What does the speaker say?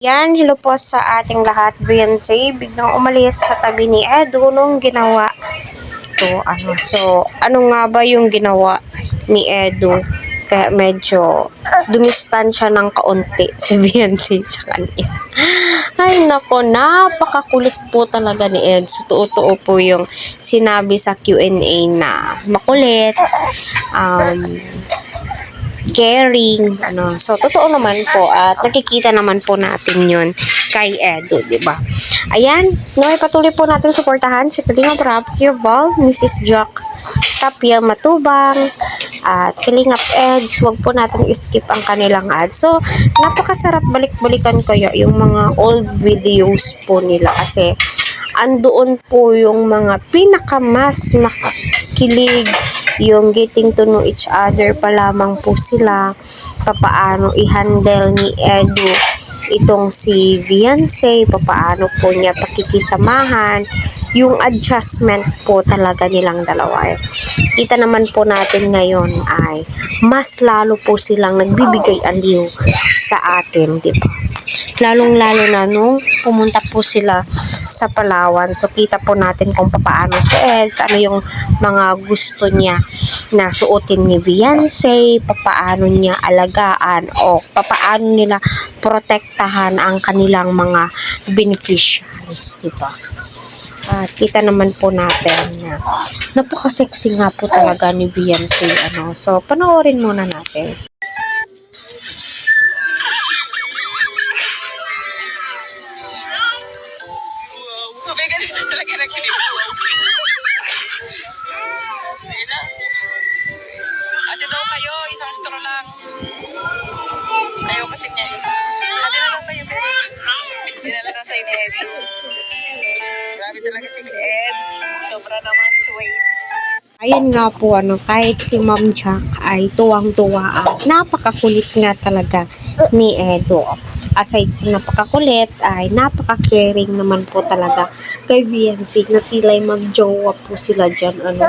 Yan, hello po sa ating lahat. Beyonce, biglang umalis sa tabi ni Edo nung ginawa to. So, ano nga ba yung ginawa ni Edo? Kaya medyo dumistansya ng kaunti si Beyonce sa kanya. Ay nako, napakakulit po talaga ni Ed. So, totoo po yung sinabi sa Q&A na makulit, caring, So, totoo naman po at nakikita naman po natin yun kay Edo, di ba? Ayan, patuloy po natin suportahan si Kalingap Rap, Val, Mrs. Jack, Tapia Matubang, at Kalingap Eds. Huwag po natin skip ang kanilang ads. So, napakasarap balik-balikan kaya yung mga old videos po nila kasi andoon po yung mga pinakamas makakilig, yung getting to know each other pa lamang po sila, papaano i-handle ni Edu itong si Beyonce, papaano po niya pakikisamahan, yung adjustment po talaga nilang dalawa. Kita naman po natin ngayon ay mas lalo po silang nagbibigay aliw sa atin, di ba? Lalong-lalo na nung pumunta po sila sa Palawan. So, kita po natin kung paano si Eds, ano yung mga gusto niya na suotin ni Beyonce, papaano niya alagaan o papaano nila protektahan ang kanilang mga beneficiaries, di ba? At kita naman po natin na napaka-sexy nga po talaga ni Beyonce. So, panoorin muna natin. Ate daw kayo, isang straw lang. Ayaw kasi niya eh. Ate na lang kayo, bes. Dinala daw sa inyo, Ed. Grabe talaga si Ed. Sobra naman sweet. Ayan nga po, kahit si Ma'am Jack ay tuwang-tuwa at napakakulit nga talaga ni Edo. Aside sa napakakulit, ay napaka-caring naman po talaga kay Beyonce na tila'y mag-jowa po sila dyan,